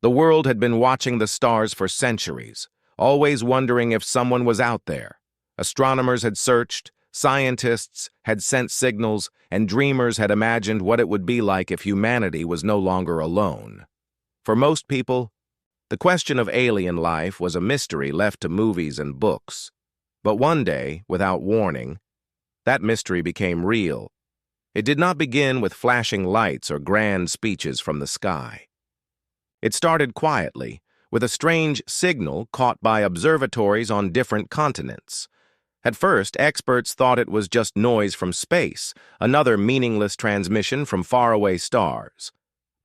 The world had been watching the stars for centuries, always wondering if someone was out there. Astronomers had searched, scientists had sent signals, and dreamers had imagined what it would be like if humanity was no longer alone. For most people, the question of alien life was a mystery left to movies and books. But one day, without warning, that mystery became real. It did not begin with flashing lights or grand speeches from the sky. It started quietly, with a strange signal caught by observatories on different continents. At first, experts thought it was just noise from space, another meaningless transmission from faraway stars.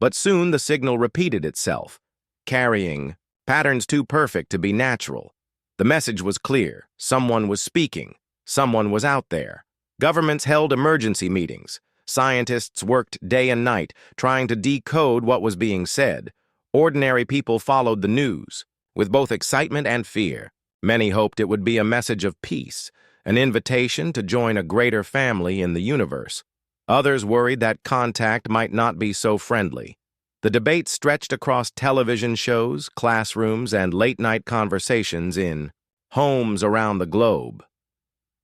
But soon the signal repeated itself, carrying patterns too perfect to be natural. The message was clear. Someone was speaking. Someone was out there. Governments held emergency meetings. Scientists worked day and night, trying to decode what was being said. Ordinary people followed the news, with both excitement and fear. Many hoped it would be a message of peace, an invitation to join a greater family in the universe. Others worried that contact might not be so friendly. The debate stretched across television shows, classrooms, and late-night conversations in homes around the globe.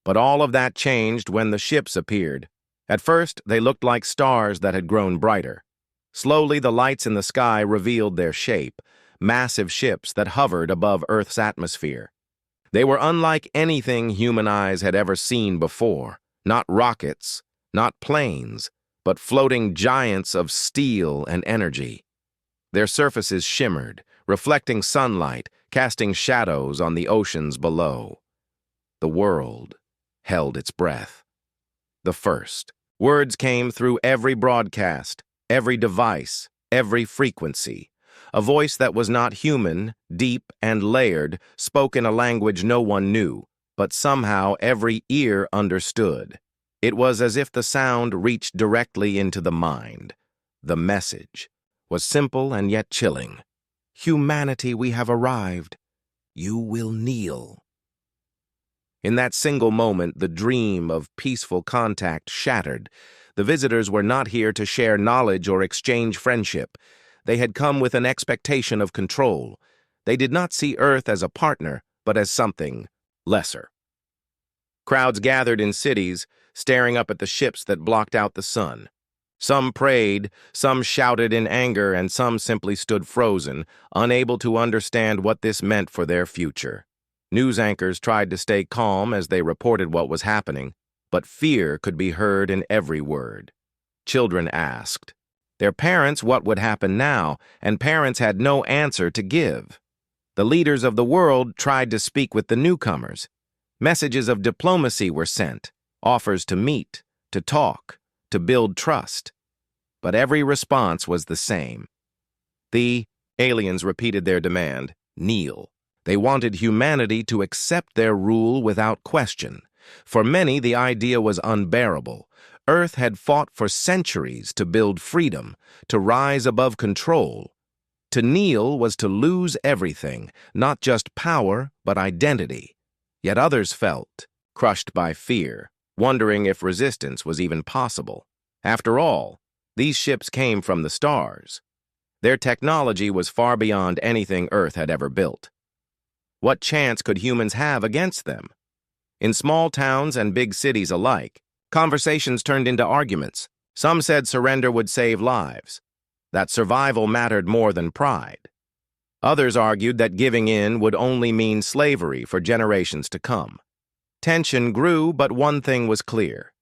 But all of that changed when the ships appeared. At first, they looked like stars that had grown brighter. Slowly, the lights in the sky revealed their shape, massive ships that hovered above Earth's atmosphere. They were unlike anything human eyes had ever seen before. Not rockets, not planes, but floating giants of steel and energy. Their surfaces shimmered, reflecting sunlight, casting shadows on the oceans below. The world held its breath. The first. Words came through every broadcast, every device, every frequency. A voice that was not human, deep and layered, spoke in a language no one knew, but somehow every ear understood. It was as if the sound reached directly into the mind. The message was simple and yet chilling. Humanity, we have arrived. You will kneel. In that single moment, the dream of peaceful contact shattered. The visitors were not here to share knowledge or exchange friendship. They had come with an expectation of control. They did not see Earth as a partner, but as something lesser. Crowds gathered in cities, staring up at the ships that blocked out the sun. Some prayed, some shouted in anger, and some simply stood frozen, unable to understand what this meant for their future. News anchors tried to stay calm as they reported what was happening, but fear could be heard in every word. Children asked their parents what would happen now, and parents had no answer to give. The leaders of the world tried to speak with the newcomers. Messages of diplomacy were sent, offers to meet, to talk, to build trust. But every response was the same. The aliens repeated their demand: kneel. They wanted humanity to accept their rule without question. For many, the idea was unbearable. Earth had fought for centuries to build freedom, to rise above control. To kneel was to lose everything, not just power, but identity. Yet others felt crushed by fear, wondering if resistance was even possible. After all, these ships came from the stars. Their technology was far beyond anything Earth had ever built. What chance could humans have against them? In small towns and big cities alike, conversations turned into arguments. Some said surrender would save lives, that survival mattered more than pride. Others argued that giving in would only mean slavery for generations to come. Tension grew, but one thing was clear.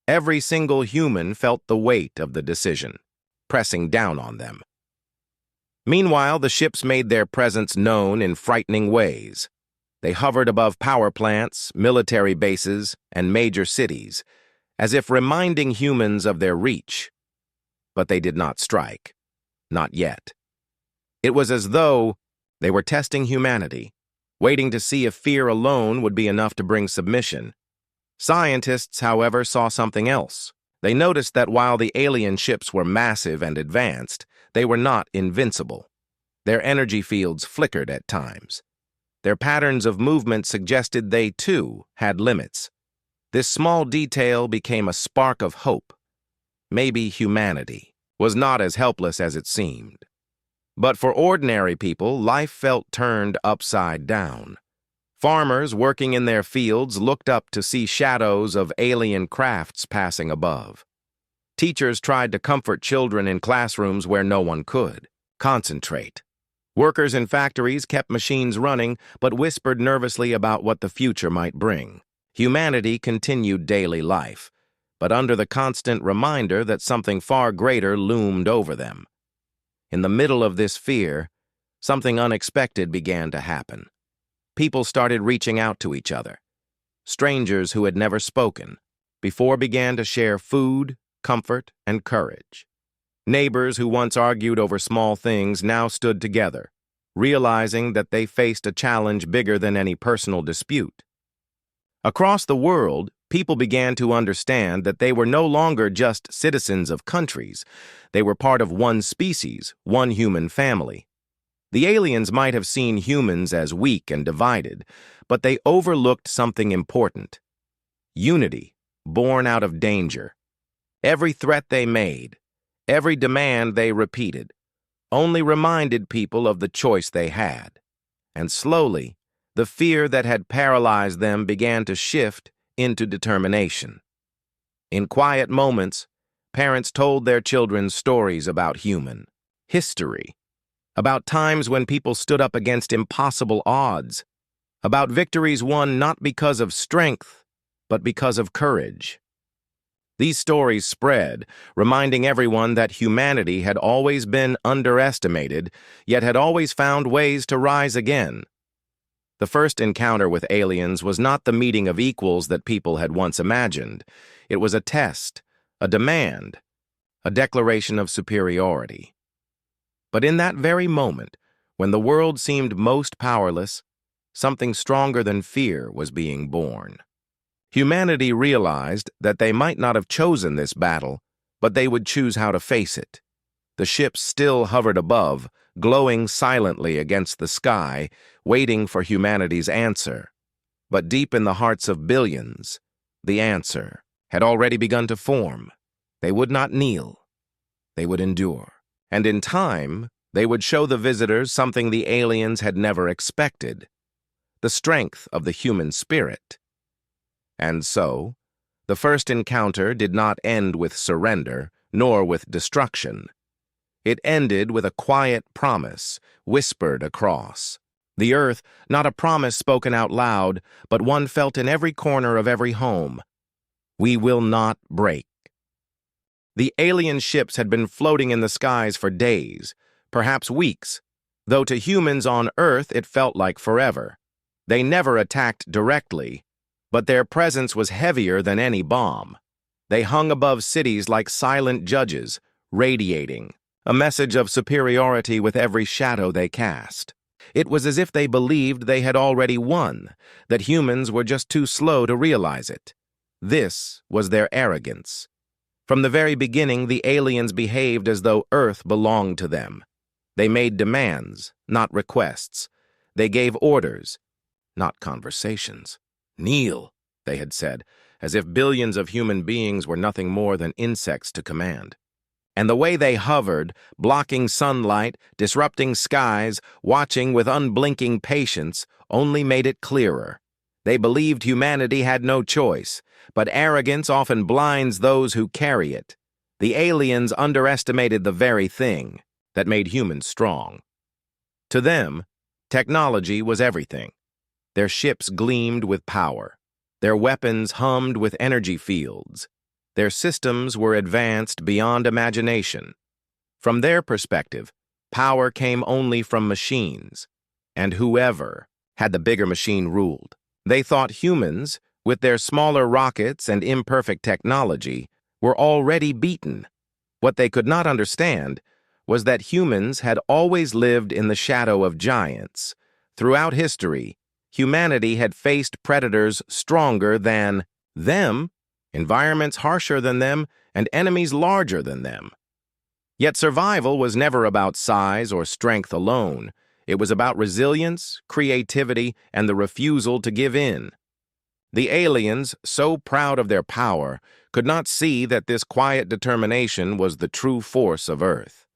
Every single human felt the weight of the decision, pressing down on them. Meanwhile, the ships made their presence known in frightening ways. They hovered above power plants, military bases, and major cities, as if reminding humans of their reach. But they did not strike. Not yet. It was as though they were testing humanity, waiting to see if fear alone would be enough to bring submission. Scientists, however, saw something else. They noticed that while the alien ships were massive and advanced, they were not invincible. Their energy fields flickered at times. Their patterns of movement suggested they, too, had limits. This small detail became a spark of hope. Maybe humanity was not as helpless as it seemed. But for ordinary people, life felt turned upside down. Farmers working in their fields looked up to see shadows of alien crafts passing above. Teachers tried to comfort children in classrooms where no one could concentrate. Workers in factories kept machines running, but whispered nervously about what the future might bring. Humanity continued daily life, but under the constant reminder that something far greater loomed over them. In the middle of this fear, something unexpected began to happen. People started reaching out to each other. Strangers who had never spoken before began to share food, comfort, and courage. Neighbors who once argued over small things now stood together, realizing that they faced a challenge bigger than any personal dispute. Across the world, people began to understand that they were no longer just citizens of countries. They were part of one species, one human family. The aliens might have seen humans as weak and divided, but they overlooked something important: unity, born out of danger. Every threat they made, every demand they repeated, only reminded people of the choice they had. And slowly, the fear that had paralyzed them began to shift into determination. In quiet moments, parents told their children stories about human history, about times when people stood up against impossible odds, about victories won not because of strength, but because of courage. These stories spread, reminding everyone that humanity had always been underestimated, yet had always found ways to rise again. The first encounter with aliens was not the meeting of equals that people had once imagined. It was a test, a demand, a declaration of superiority. But in that very moment, when the world seemed most powerless, something stronger than fear was being born. Humanity realized that they might not have chosen this battle, but they would choose how to face it. The ships still hovered above, glowing silently against the sky, waiting for humanity's answer. But deep in the hearts of billions, the answer had already begun to form. They would not kneel. They would endure. And in time, they would show the visitors something the aliens had never expected: the strength of the human spirit. And so, the first encounter did not end with surrender, nor with destruction. It ended with a quiet promise, whispered across the earth, not a promise spoken out loud, but one felt in every corner of every home: we will not break. The alien ships had been floating in the skies for days, perhaps weeks, though to humans on Earth it felt like forever. They never attacked directly, but their presence was heavier than any bomb. They hung above cities like silent judges, radiating a message of superiority with every shadow they cast. It was as if they believed they had already won, that humans were just too slow to realize it. This was their arrogance. From the very beginning, the aliens behaved as though Earth belonged to them. They made demands, not requests. They gave orders, not conversations. Kneel, they had said, as if billions of human beings were nothing more than insects to command. And the way they hovered, blocking sunlight, disrupting skies, watching with unblinking patience, only made it clearer. They believed humanity had no choice, but arrogance often blinds those who carry it. The aliens underestimated the very thing that made humans strong. To them, technology was everything. Their ships gleamed with power. Their weapons hummed with energy fields. Their systems were advanced beyond imagination. From their perspective, power came only from machines, and whoever had the bigger machine ruled. They thought humans, with their smaller rockets and imperfect technology, were already beaten. What they could not understand was that humans had always lived in the shadow of giants. Throughout history, humanity had faced predators stronger than them, environments harsher than them, and enemies larger than them. Yet survival was never about size or strength alone. It was about resilience, creativity, and the refusal to give in. The aliens, so proud of their power, could not see that this quiet determination was the true force of Earth.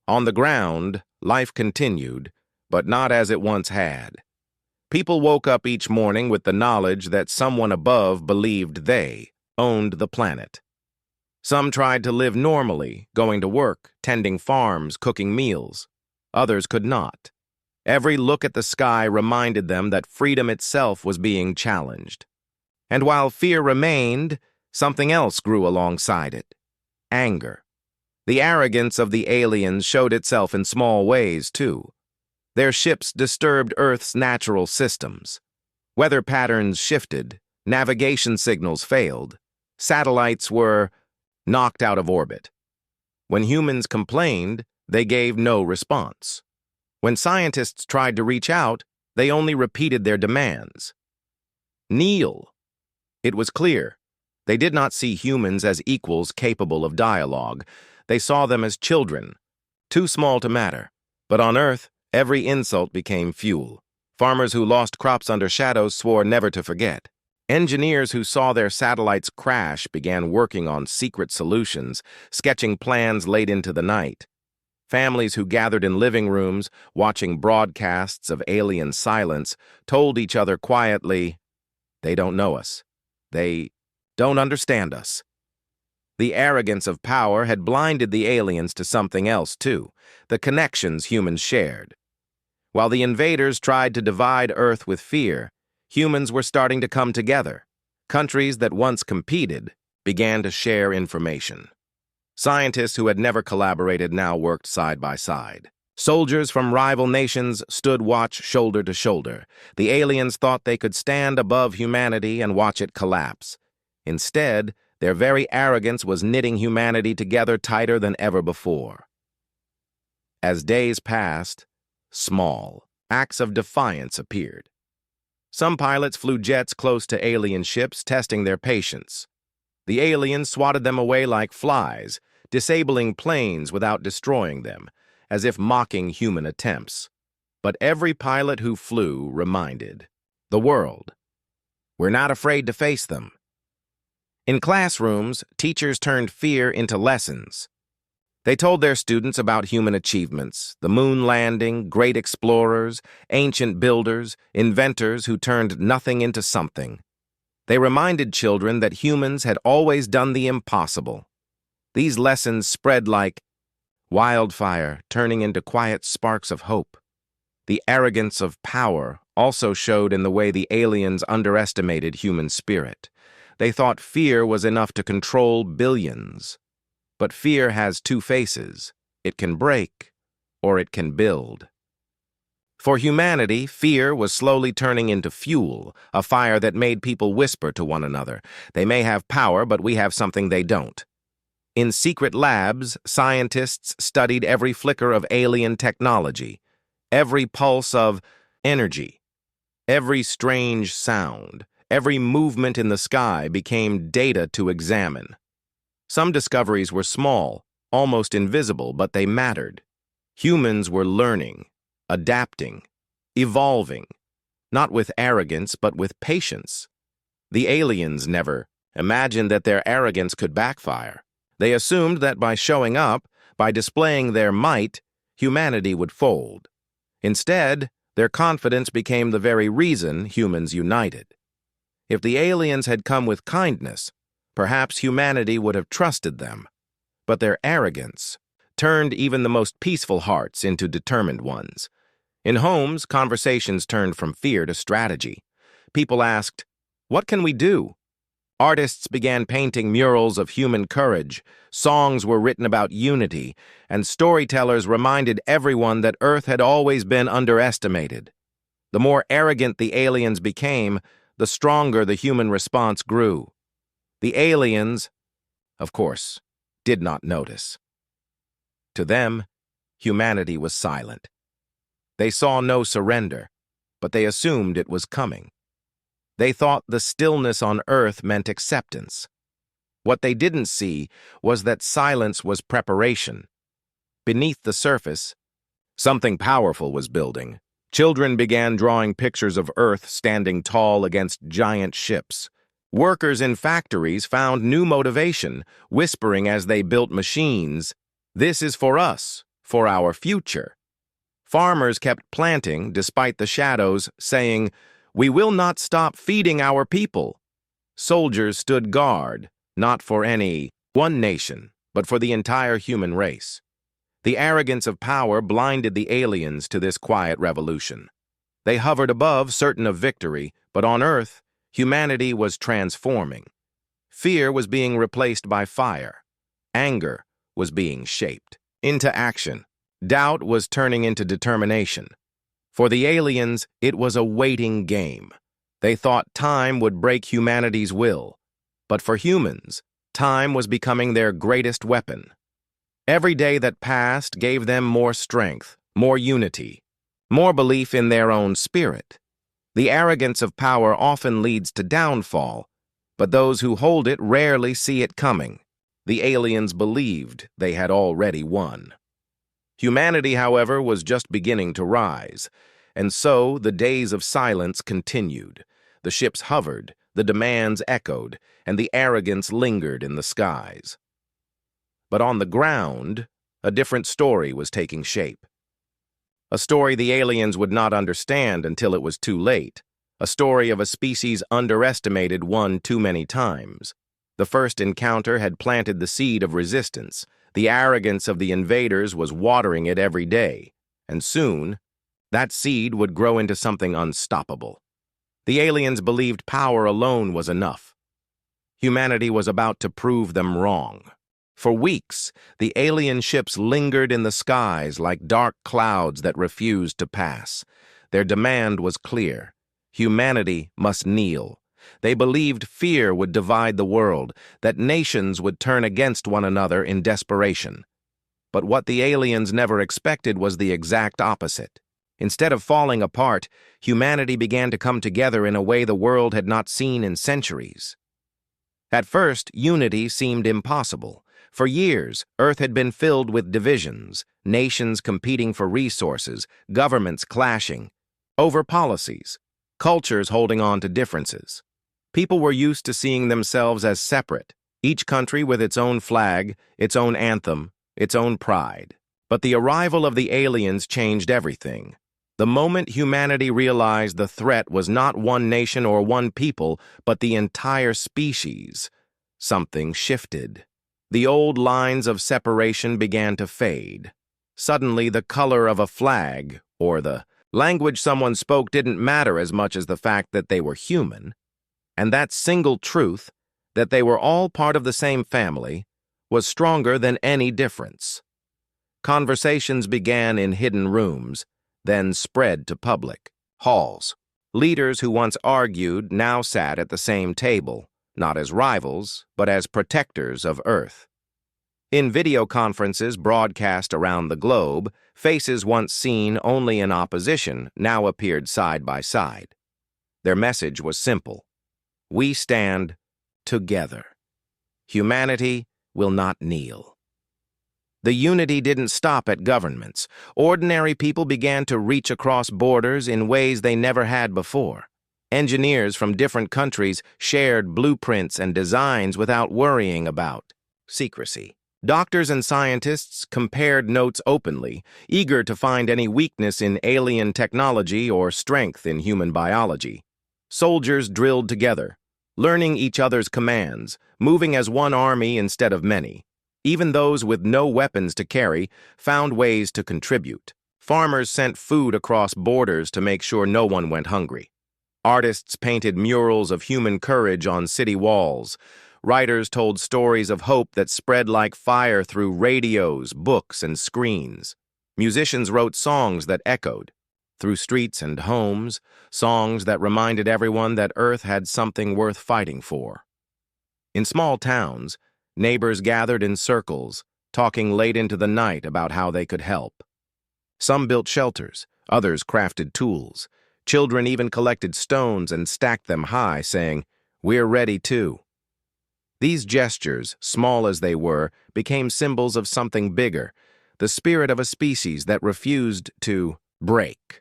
On the ground, life continued, but not as it once had. People woke up each morning with the knowledge that someone above believed they owned the planet. Some tried to live normally, going to work, tending farms, cooking meals. Others could not. Every look at the sky reminded them that freedom itself was being challenged. And while fear remained, something else grew alongside it: anger. The arrogance of the aliens showed itself in small ways, too. Their ships disturbed Earth's natural systems. Weather patterns shifted, navigation signals failed, satellites were knocked out of orbit. When humans complained, they gave no response. When scientists tried to reach out, they only repeated their demands. Kneel. It was clear. They did not see humans as equals capable of dialogue. They saw them as children, too small to matter. But on Earth, every insult became fuel. Farmers who lost crops under shadows swore never to forget. Engineers who saw their satellites crash began working on secret solutions, sketching plans late into the night. Families who gathered in living rooms, watching broadcasts of alien silence, told each other quietly, "They don't know us. They don't understand us." The arrogance of power had blinded the aliens to something else, too: the connections humans shared. While the invaders tried to divide Earth with fear, humans were starting to come together. Countries that once competed began to share information. Scientists who had never collaborated now worked side by side. Soldiers from rival nations stood watch shoulder to shoulder. The aliens thought they could stand above humanity and watch it collapse. Instead, their very arrogance was knitting humanity together tighter than ever before. As days passed, small acts of defiance appeared. Some pilots flew jets close to alien ships, testing their patience. The aliens swatted them away like flies, disabling planes without destroying them, as if mocking human attempts. But every pilot who flew reminded the world, we're not afraid to face them. In classrooms, teachers turned fear into lessons. They told their students about human achievements: the moon landing, great explorers, ancient builders, inventors who turned nothing into something. They reminded children that humans had always done the impossible. These lessons spread like wildfire, turning into quiet sparks of hope. The arrogance of power also showed in the way the aliens underestimated human spirit. They thought fear was enough to control billions. But fear has two faces. It can break, or it can build. For humanity, fear was slowly turning into fuel, a fire that made people whisper to one another, "They may have power, but we have something they don't." In secret labs, scientists studied every flicker of alien technology, every pulse of energy, every strange sound, every movement in the sky became data to examine. Some discoveries were small, almost invisible, but they mattered. Humans were learning, adapting, evolving, not with arrogance, but with patience. The aliens never imagined that their arrogance could backfire. They assumed that by showing up, by displaying their might, humanity would fold. Instead, their confidence became the very reason humans united. If the aliens had come with kindness, perhaps humanity would have trusted them. But their arrogance turned even the most peaceful hearts into determined ones. In homes, conversations turned from fear to strategy. People asked, "What can we do?" Artists began painting murals of human courage, songs were written about unity, and storytellers reminded everyone that Earth had always been underestimated. The more arrogant the aliens became, the stronger the human response grew. The aliens, of course, did not notice. To them, humanity was silent. They saw no surrender, but they assumed it was coming. They thought the stillness on Earth meant acceptance. What they didn't see was that silence was preparation. Beneath the surface, something powerful was building. Children began drawing pictures of Earth standing tall against giant ships. Workers in factories found new motivation, whispering as they built machines, "This is for us, for our future." Farmers kept planting despite the shadows, saying, "We will not stop feeding our people." Soldiers stood guard, not for any one nation, but for the entire human race. The arrogance of power blinded the aliens to this quiet revolution. They hovered above, certain of victory, but on Earth, humanity was transforming. Fear was being replaced by fire. Anger was being shaped into action. Doubt was turning into determination. For the aliens, it was a waiting game. They thought time would break humanity's will. But for humans, time was becoming their greatest weapon. Every day that passed gave them more strength, more unity, more belief in their own spirit. The arrogance of power often leads to downfall, but those who hold it rarely see it coming. The aliens believed they had already won. Humanity, however, was just beginning to rise, and so the days of silence continued. The ships hovered, the demands echoed, and the arrogance lingered in the skies. But on the ground, a different story was taking shape. A story the aliens would not understand until it was too late. A story of a species underestimated one too many times. The first encounter had planted the seed of resistance. The arrogance of the invaders was watering it every day, and soon, that seed would grow into something unstoppable. The aliens believed power alone was enough. Humanity was about to prove them wrong. For weeks, the alien ships lingered in the skies like dark clouds that refused to pass. Their demand was clear. Humanity must kneel. They believed fear would divide the world, that nations would turn against one another in desperation. But what the aliens never expected was the exact opposite. Instead of falling apart, humanity began to come together in a way the world had not seen in centuries. At first, unity seemed impossible. For years, Earth had been filled with divisions, nations competing for resources, governments clashing over policies, cultures holding on to differences. People were used to seeing themselves as separate, each country with its own flag, its own anthem, its own pride. But the arrival of the aliens changed everything. The moment humanity realized the threat was not one nation or one people, but the entire species, something shifted. The old lines of separation began to fade. Suddenly, the color of a flag, or the language someone spoke didn't matter as much as the fact that they were human. And that single truth, that they were all part of the same family, was stronger than any difference. Conversations began in hidden rooms, then spread to public halls. Leaders who once argued now sat at the same table, not as rivals, but as protectors of Earth. In video conferences broadcast around the globe, faces once seen only in opposition now appeared side by side. Their message was simple. We stand together. Humanity will not kneel. The unity didn't stop at governments. Ordinary people began to reach across borders in ways they never had before. Engineers from different countries shared blueprints and designs without worrying about secrecy. Doctors and scientists compared notes openly, eager to find any weakness in alien technology or strength in human biology. Soldiers drilled together, learning each other's commands, moving as one army instead of many. Even those with no weapons to carry found ways to contribute. Farmers sent food across borders to make sure no one went hungry. Artists painted murals of human courage on city walls. Writers told stories of hope that spread like fire through radios, books, and screens. Musicians wrote songs that echoed through streets and homes, songs that reminded everyone that Earth had something worth fighting for. In small towns, neighbors gathered in circles, talking late into the night about how they could help. Some built shelters, others crafted tools. Children even collected stones and stacked them high, saying, "We're ready too." These gestures, small as they were, became symbols of something bigger, the spirit of a species that refused to break.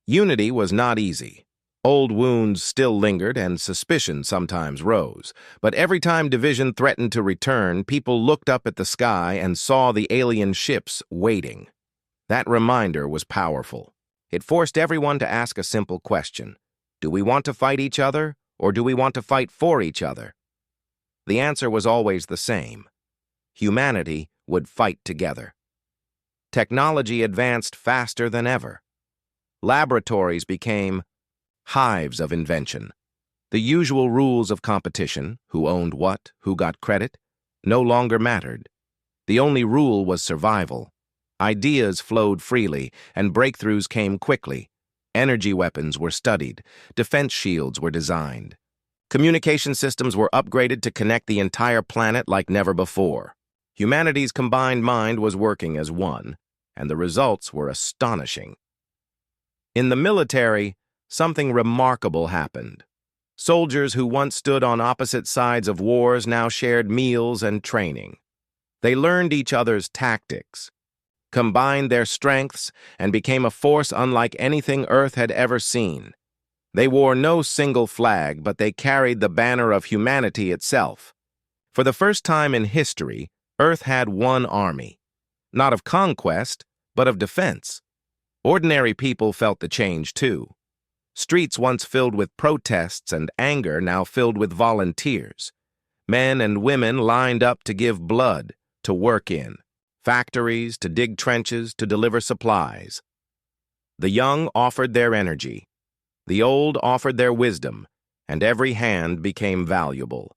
Unity was not easy. Old wounds still lingered and suspicion sometimes rose. But every time division threatened to return, people looked up at the sky and saw the alien ships waiting. That reminder was powerful. It forced everyone to ask a simple question. Do we want to fight each other, or do we want to fight for each other? The answer was always the same. Humanity would fight together. Technology advanced faster than ever. Laboratories became hives of invention. The usual rules of competition, who owned what, who got credit, no longer mattered. The only rule was survival. Ideas flowed freely, and breakthroughs came quickly. Energy weapons were studied. Defense shields were designed. Communication systems were upgraded to connect the entire planet like never before. Humanity's combined mind was working as one, and the results were astonishing. In the military, something remarkable happened. Soldiers who once stood on opposite sides of wars now shared meals and training. They learned each other's tactics, combined their strengths, and became a force unlike anything Earth had ever seen. They wore no single flag, but they carried the banner of humanity itself. For the first time in history, Earth had one army, not of conquest, but of defense. Ordinary people felt the change too. Streets once filled with protests and anger now filled with volunteers. Men and women lined up to give blood, to work in factories, to dig trenches, to deliver supplies. The young offered their energy. The old offered their wisdom, and every hand became valuable.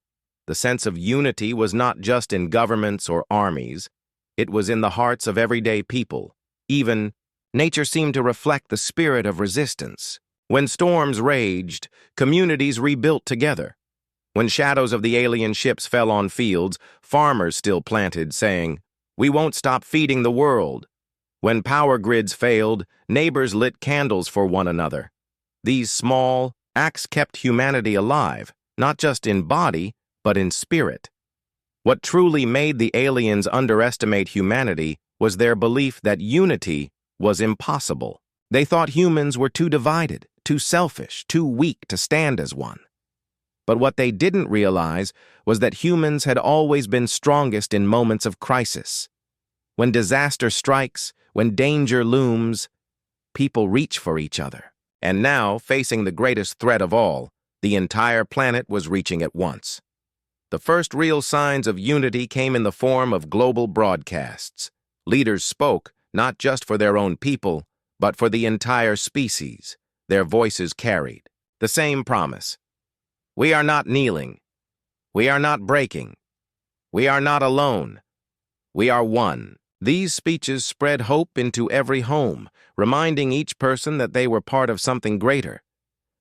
The sense of unity was not just in governments or armies. It was in the hearts of everyday people. Even nature seemed to reflect the spirit of resistance. When storms raged, communities rebuilt together. When shadows of the alien ships fell on fields, farmers still planted, saying, "We won't stop feeding the world." When power grids failed, neighbors lit candles for one another. These small acts kept humanity alive, not just in body, but in spirit. What truly made the aliens underestimate humanity was their belief that unity was impossible. They thought humans were too divided, too selfish, too weak to stand as one. But what they didn't realize was that humans had always been strongest in moments of crisis. When disaster strikes, when danger looms, people reach for each other. And now, facing the greatest threat of all, the entire planet was reaching at once. The first real signs of unity came in the form of global broadcasts. Leaders spoke, not just for their own people, but for the entire species. Their voices carried the same promise. We are not kneeling. We are not breaking. We are not alone. We are one. These speeches spread hope into every home, reminding each person that they were part of something greater.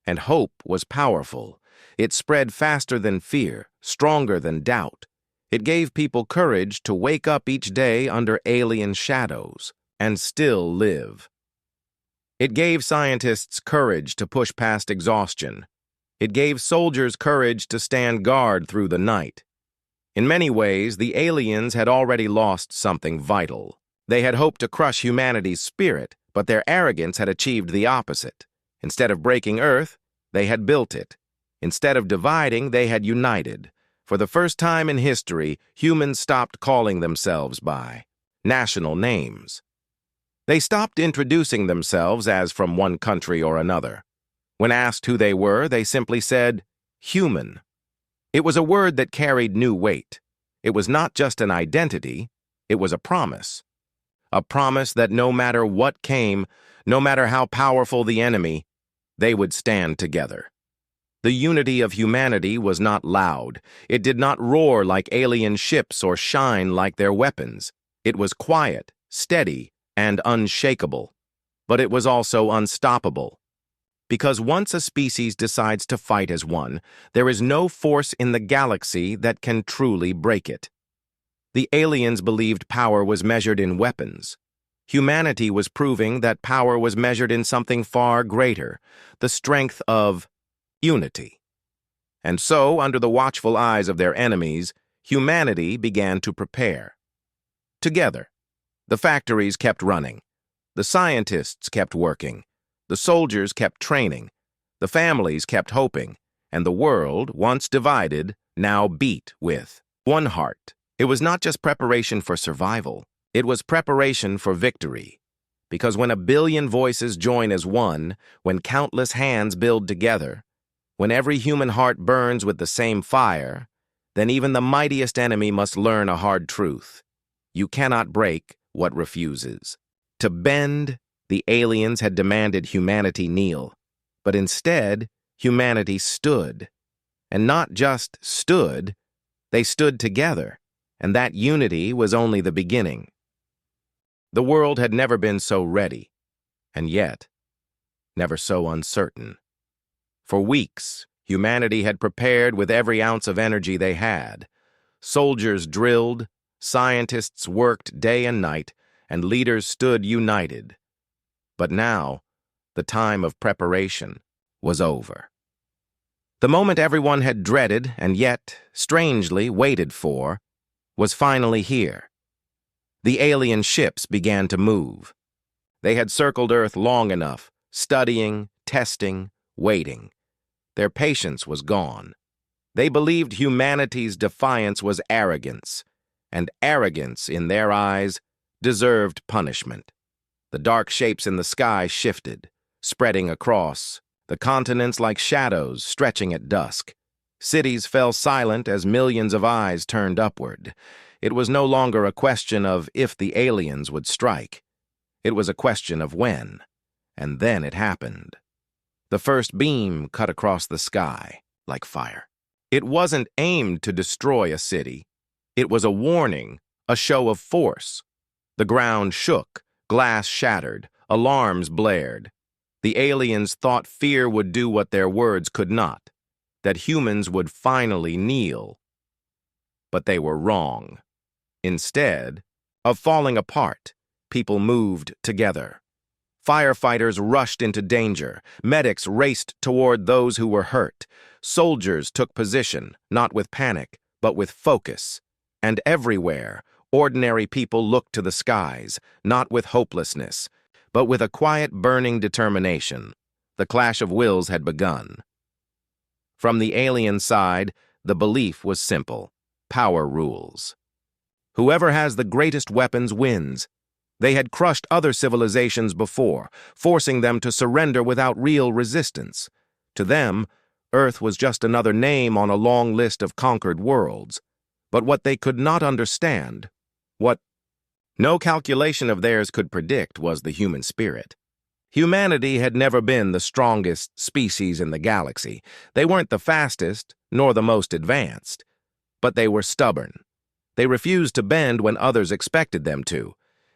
And hope was powerful. It spread faster than fear, stronger than doubt. It gave people courage to wake up each day under alien shadows and still live. It gave scientists courage to push past exhaustion. It gave soldiers courage to stand guard through the night. In many ways, the aliens had already lost something vital. They had hoped to crush humanity's spirit, but their arrogance had achieved the opposite. Instead of breaking Earth, they had built it. Instead of dividing, they had united. For the first time in history, humans stopped calling themselves by national names. They stopped introducing themselves as from one country or another. When asked who they were, they simply said, human. It was a word that carried new weight. It was not just an identity, it was a promise. A promise that no matter what came, no matter how powerful the enemy, they would stand together. The unity of humanity was not loud. It did not roar like alien ships or shine like their weapons. It was quiet, steady, and unshakable. But it was also unstoppable. Because once a species decides to fight as one, there is no force in the galaxy that can truly break it. The aliens believed power was measured in weapons. Humanity was proving that power was measured in something far greater, the strength of unity. And so, under the watchful eyes of their enemies, humanity began to prepare. Together, the factories kept running. The scientists kept working. The soldiers kept training. The families kept hoping. And the world, once divided, now beat with one heart. It was not just preparation for survival. It was preparation for victory. Because when a billion voices join as one, when countless hands build together, when every human heart burns with the same fire, then even the mightiest enemy must learn a hard truth. You cannot break what refuses. To bend, the aliens had demanded humanity kneel, but instead, humanity stood. And not just stood, they stood together, and that unity was only the beginning. The world had never been so ready, and yet, never so uncertain. For weeks, humanity had prepared with every ounce of energy they had. Soldiers drilled, scientists worked day and night, and leaders stood united. But now, the time of preparation was over. The moment everyone had dreaded and yet, strangely, waited for, was finally here. The alien ships began to move. They had circled Earth long enough, studying, testing, waiting. Their patience was gone. They believed humanity's defiance was arrogance, and arrogance, in their eyes, deserved punishment. The dark shapes in the sky shifted, spreading across, the continents like shadows stretching at dusk. Cities fell silent as millions of eyes turned upward. It was no longer a question of if the aliens would strike. It was a question of when, and then it happened. The first beam cut across the sky like fire. It wasn't aimed to destroy a city. It was a warning, a show of force. The ground shook, glass shattered, alarms blared. The aliens thought fear would do what their words could not, that humans would finally kneel. But they were wrong. Instead of falling apart, people moved together. Firefighters rushed into danger. Medics raced toward those who were hurt. Soldiers took position, not with panic, but with focus. And everywhere, ordinary people looked to the skies, not with hopelessness, but with a quiet, burning determination. The clash of wills had begun. From the alien side, the belief was simple: power rules. Whoever has the greatest weapons wins. They had crushed other civilizations before, forcing them to surrender without real resistance. To them, Earth was just another name on a long list of conquered worlds. But what they could not understand, what no calculation of theirs could predict, was the human spirit. Humanity had never been the strongest species in the galaxy. They weren't the fastest, nor the most advanced. But they were stubborn. They refused to bend when others expected them to.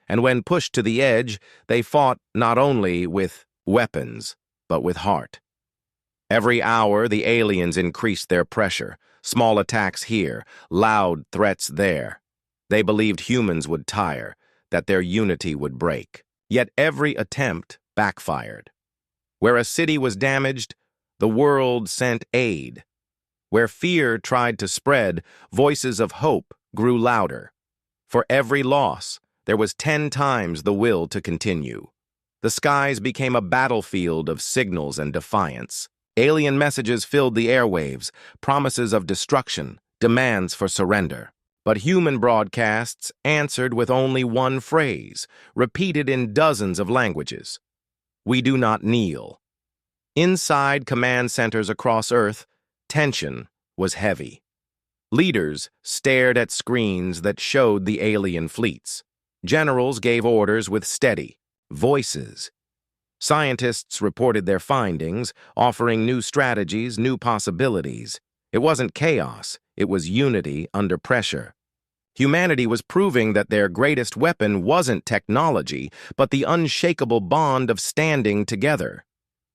And when pushed to the edge, they fought not only with weapons, but with heart. Every hour, the aliens increased their pressure. Small attacks here, loud threats there. They believed humans would tire, that their unity would break. Yet every attempt backfired. Where a city was damaged, the world sent aid. Where fear tried to spread, voices of hope grew louder. For every loss, there was 10 times the will to continue. The skies became a battlefield of signals and defiance. Alien messages filled the airwaves, promises of destruction, demands for surrender. But human broadcasts answered with only one phrase, repeated in dozens of languages: "We do not kneel." Inside command centers across Earth, tension was heavy. Leaders stared at screens that showed the alien fleets. Generals gave orders with steady voices. Scientists reported their findings, offering new strategies, new possibilities. It wasn't chaos, it was unity under pressure. Humanity was proving that their greatest weapon wasn't technology, but the unshakable bond of standing together.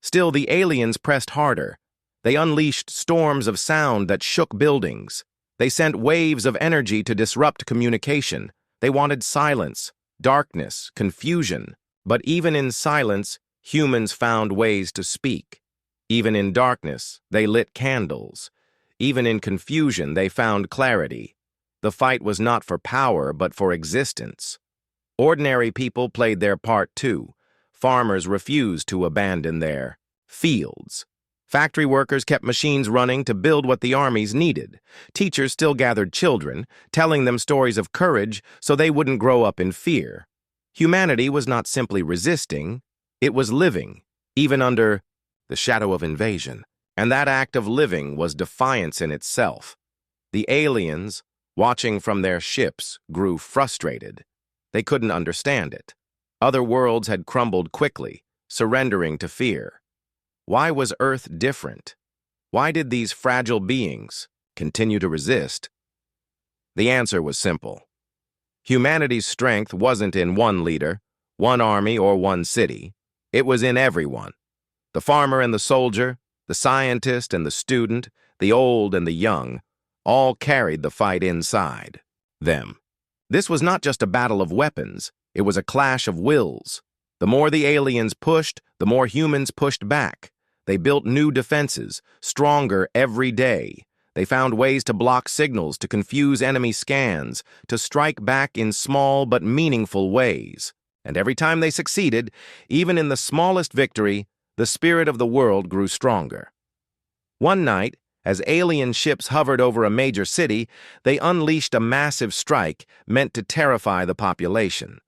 Still, the aliens pressed harder. They unleashed storms of sound that shook buildings. They sent waves of energy to disrupt communication. They wanted silence, darkness, confusion. But even in silence, humans found ways to speak. Even in darkness, they lit candles. Even in confusion, they found clarity. The fight was not for power, but for existence. Ordinary people played their part too. Farmers refused to abandon their fields. Factory workers kept machines running to build what the armies needed. Teachers still gathered children, telling them stories of courage so they wouldn't grow up in fear. Humanity was not simply resisting, it was living, even under the shadow of invasion. And that act of living was defiance in itself. The aliens, watching from their ships, grew frustrated. They couldn't understand it. Other worlds had crumbled quickly, surrendering to fear. Why was Earth different? Why did these fragile beings continue to resist? The answer was simple. Humanity's strength wasn't in one leader, one army, or one city. It was in everyone. The farmer and the soldier, the scientist and the student, the old and the young, all carried the fight inside them. This was not just a battle of weapons, it was a clash of wills. The more the aliens pushed, the more humans pushed back. They built new defenses, stronger every day. They found ways to block signals, to confuse enemy scans, to strike back in small but meaningful ways. And every time they succeeded, even in the smallest victory, the spirit of the world grew stronger. One night, as alien ships hovered over a major city, they unleashed a massive strike meant to terrify the population.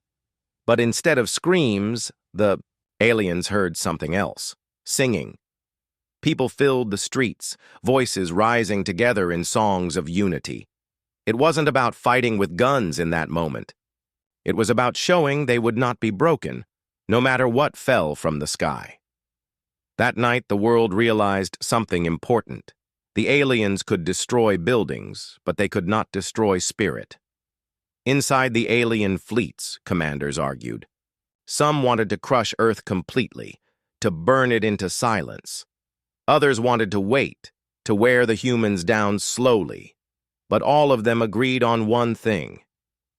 But instead of screams, the aliens heard something else: singing. People filled the streets, voices rising together in songs of unity. It wasn't about fighting with guns in that moment. It was about showing they would not be broken, no matter what fell from the sky. That night, the world realized something important. The aliens could destroy buildings, but they could not destroy spirit. Inside the alien fleets, commanders argued, some wanted to crush Earth completely, to burn it into silence. Others wanted to wait, to wear the humans down slowly. But all of them agreed on one thing.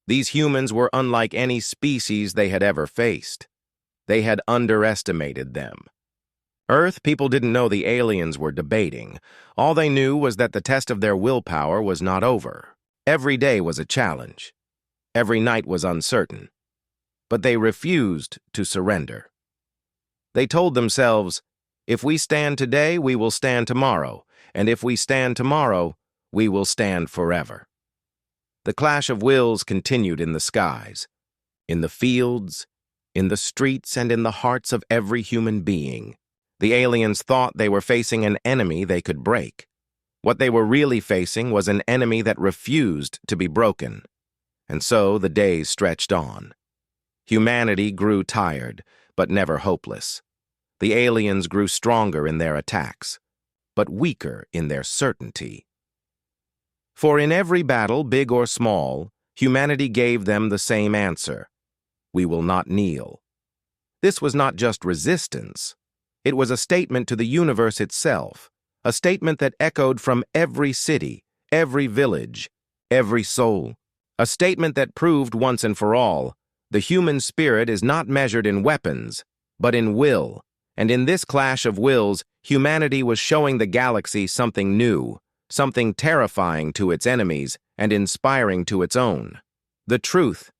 These humans were unlike any species they had ever faced. They had underestimated them. Earth people didn't know the aliens were debating. All they knew was that the test of their willpower was not over. Every day was a challenge. Every night was uncertain. But they refused to surrender. They told themselves, if we stand today, we will stand tomorrow, and if we stand tomorrow, we will stand forever. The clash of wills continued in the skies, in the fields, in the streets, and in the hearts of every human being. The aliens thought they were facing an enemy they could break. What they were really facing was an enemy that refused to be broken. And so the days stretched on. Humanity grew tired, but never hopeless. The aliens grew stronger in their attacks, but weaker in their certainty. For in every battle, big or small, humanity gave them the same answer: we will not kneel. This was not just resistance. It was a statement to the universe itself, a statement that echoed from every city, every village, every soul. A statement that proved once and for all, the human spirit is not measured in weapons, but in will. And in this clash of wills, humanity was showing the galaxy something new, something terrifying to its enemies and inspiring to its own. The truth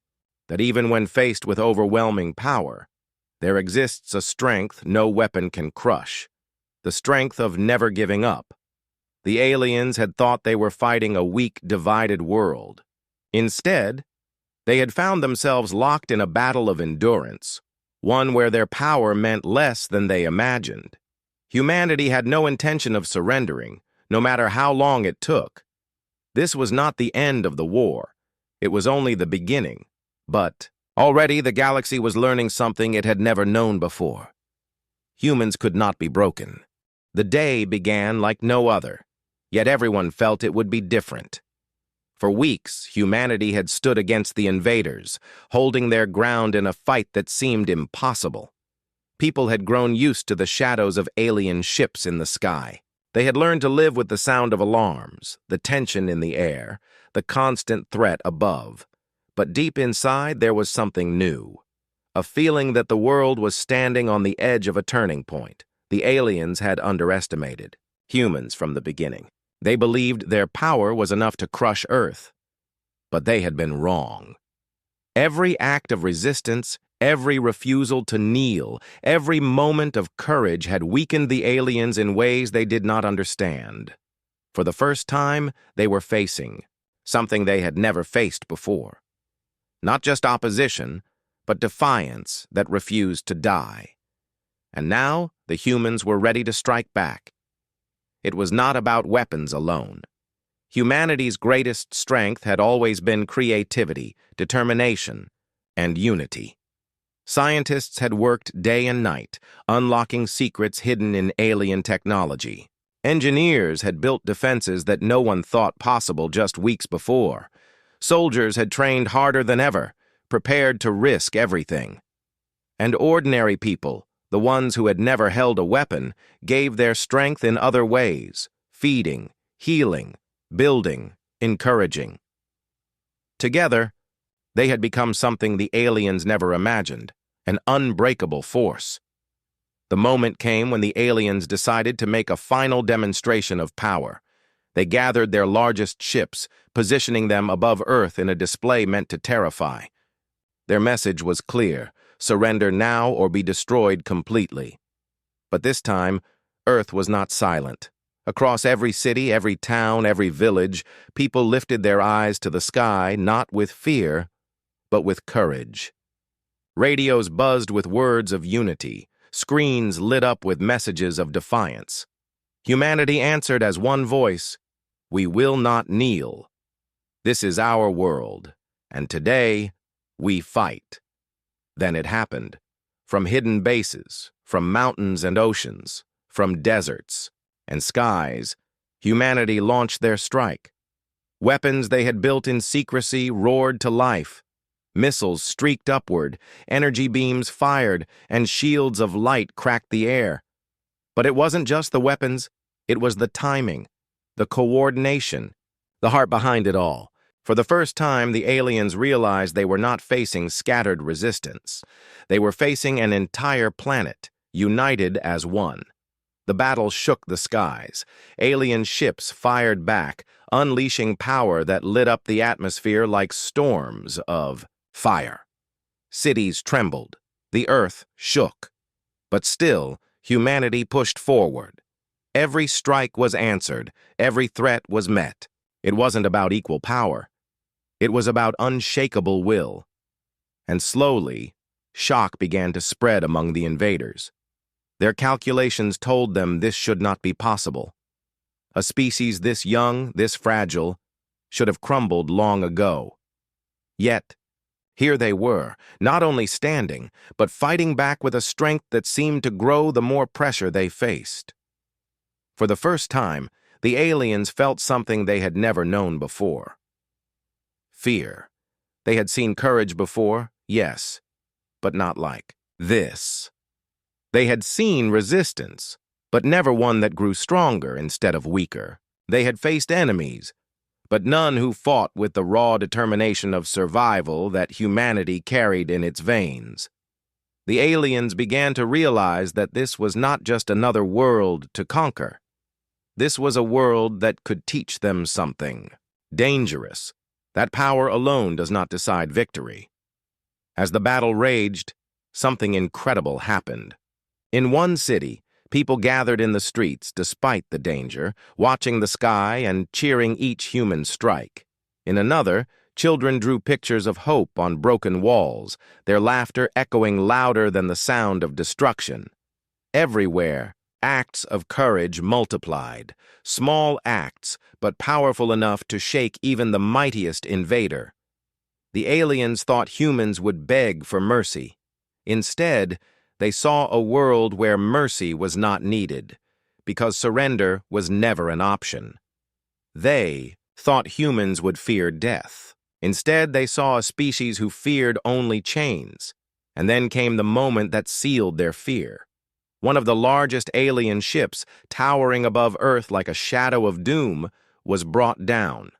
that even when faced with overwhelming power, there exists a strength no weapon can crush, the strength of never giving up. The aliens had thought they were fighting a weak, divided world. Instead, they had found themselves locked in a battle of endurance, one where their power meant less than they imagined. Humanity had no intention of surrendering, no matter how long it took. This was not the end of the war. It was only the beginning. But already the galaxy was learning something it had never known before. Humans could not be broken. The day began like no other, yet everyone felt it would be different. For weeks, humanity had stood against the invaders, holding their ground in a fight that seemed impossible. People had grown used to the shadows of alien ships in the sky. They had learned to live with the sound of alarms, the tension in the air, the constant threat above. But deep inside, there was something new. A feeling that the world was standing on the edge of a turning point. The aliens had underestimated humans from the beginning. They believed their power was enough to crush Earth. But they had been wrong. Every act of resistance, every refusal to kneel, every moment of courage had weakened the aliens in ways they did not understand. For the first time, they were facing something they had never faced before. Not just opposition, but defiance that refused to die. And now the humans were ready to strike back. It was not about weapons alone. Humanity's greatest strength had always been creativity, determination, and unity. Scientists had worked day and night, unlocking secrets hidden in alien technology. Engineers had built defenses that no one thought possible just weeks before. Soldiers had trained harder than ever, prepared to risk everything. And ordinary people, the ones who had never held a weapon, gave their strength in other ways, feeding, healing, building, encouraging. Together, they had become something the aliens never imagined, an unbreakable force. The moment came when the aliens decided to make a final demonstration of power. They gathered their largest ships, positioning them above Earth in a display meant to terrify. Their message was clear: surrender now or be destroyed completely. But this time, Earth was not silent. Across every city, every town, every village, people lifted their eyes to the sky, not with fear, but with courage. Radios buzzed with words of unity. Screens lit up with messages of defiance. Humanity answered as one voice: "We will not kneel. This is our world, and today we fight." Then it happened. From hidden bases, from mountains and oceans, from deserts and skies, humanity launched their strike. Weapons they had built in secrecy roared to life. Missiles streaked upward, energy beams fired, and shields of light cracked the air. But it wasn't just the weapons, it was the timing, the coordination, the heart behind it all. For the first time, the aliens realized they were not facing scattered resistance. They were facing an entire planet, united as one. The battle shook the skies. Alien ships fired back, unleashing power that lit up the atmosphere like storms of fire. Cities trembled. The earth shook. But still, humanity pushed forward. Every strike was answered. Every threat was met. It wasn't about equal power. It was about unshakable will. And slowly, shock began to spread among the invaders. Their calculations told them this should not be possible. A species this young, this fragile, should have crumbled long ago. Yet, here they were, not only standing, but fighting back with a strength that seemed to grow the more pressure they faced. For the first time, the aliens felt something they had never known before. Fear. They had seen courage before, yes, but not like this. They had seen resistance, but never one that grew stronger instead of weaker. They had faced enemies, but none who fought with the raw determination of survival that humanity carried in its veins. The aliens began to realize that this was not just another world to conquer. This was a world that could teach them something dangerous. That power alone does not decide victory. As the battle raged, something incredible happened. In one city, people gathered in the streets despite the danger, watching the sky and cheering each human strike. In another, children drew pictures of hope on broken walls, their laughter echoing louder than the sound of destruction. Everywhere, acts of courage multiplied, small acts, but powerful enough to shake even the mightiest invader. The aliens thought humans would beg for mercy. Instead, they saw a world where mercy was not needed, because surrender was never an option. They thought humans would fear death. Instead, they saw a species who feared only chains. And then came the moment that sealed their fear. One of the largest alien ships, towering above Earth like a shadow of doom, was brought down.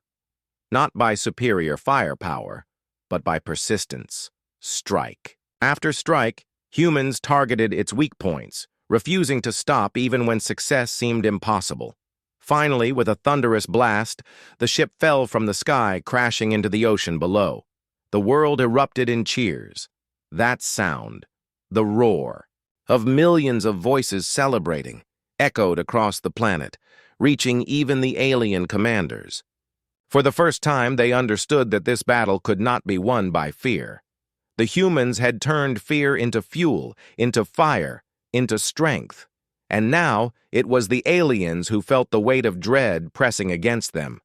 Not by superior firepower, but by persistence. Strike. After strike, humans targeted its weak points, refusing to stop even when success seemed impossible. Finally, with a thunderous blast, the ship fell from the sky, crashing into the ocean below. The world erupted in cheers. That sound, the roar, of millions of voices celebrating, echoed across the planet, reaching even the alien commanders. For the first time, they understood that this battle could not be won by fear. The humans had turned fear into fuel, into fire, into strength. And now it was the aliens who felt the weight of dread pressing against them.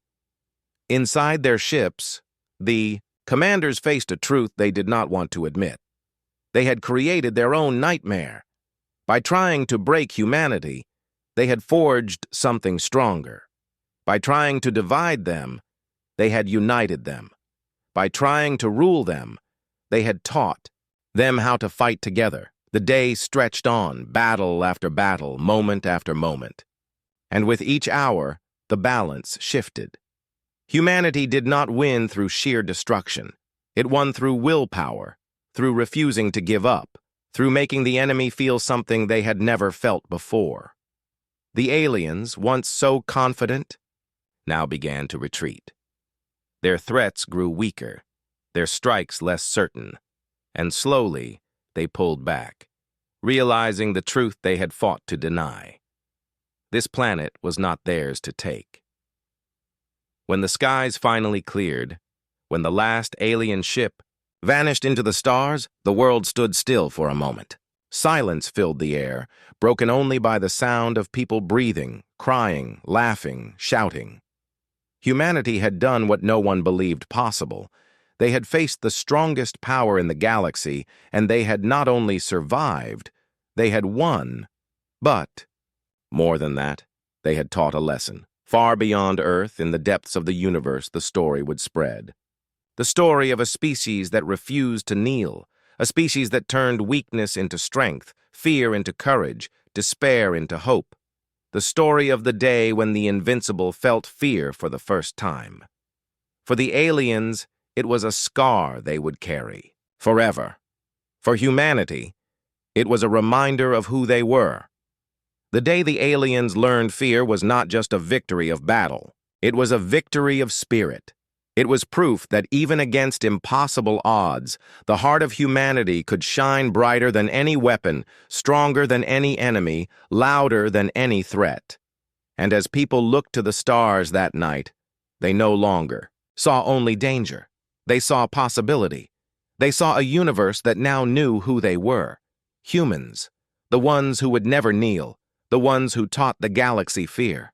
Inside their ships, the commanders faced a truth they did not want to admit. They had created their own nightmare. By trying to break humanity, they had forged something stronger. By trying to divide them, they had united them. By trying to rule them, they had taught them how to fight together. The day stretched on, battle after battle, moment after moment. And with each hour, the balance shifted. Humanity did not win through sheer destruction. It won through willpower, through refusing to give up, through making the enemy feel something they had never felt before. The aliens, once so confident, now began to retreat. Their threats grew weaker, their strikes less certain, and slowly they pulled back, realizing the truth they had fought to deny. This planet was not theirs to take. When the skies finally cleared, when the last alien ship vanished into the stars, the world stood still for a moment. Silence filled the air, broken only by the sound of people breathing, crying, laughing, shouting. Humanity had done what no one believed possible. They had faced the strongest power in the galaxy, and they had not only survived, they had won. But, more than that, they had taught a lesson. Far beyond Earth, in the depths of the universe, the story would spread. The story of a species that refused to kneel, a species that turned weakness into strength, fear into courage, despair into hope. The story of the day when the invincible felt fear for the first time. For the aliens, it was a scar they would carry forever. For humanity, it was a reminder of who they were. The day the aliens learned fear was not just a victory of battle. It was a victory of spirit. It was proof that even against impossible odds, the heart of humanity could shine brighter than any weapon, stronger than any enemy, louder than any threat. And as people looked to the stars that night, they no longer saw only danger. They saw possibility. They saw a universe that now knew who they were. Humans, the ones who would never kneel, the ones who taught the galaxy fear.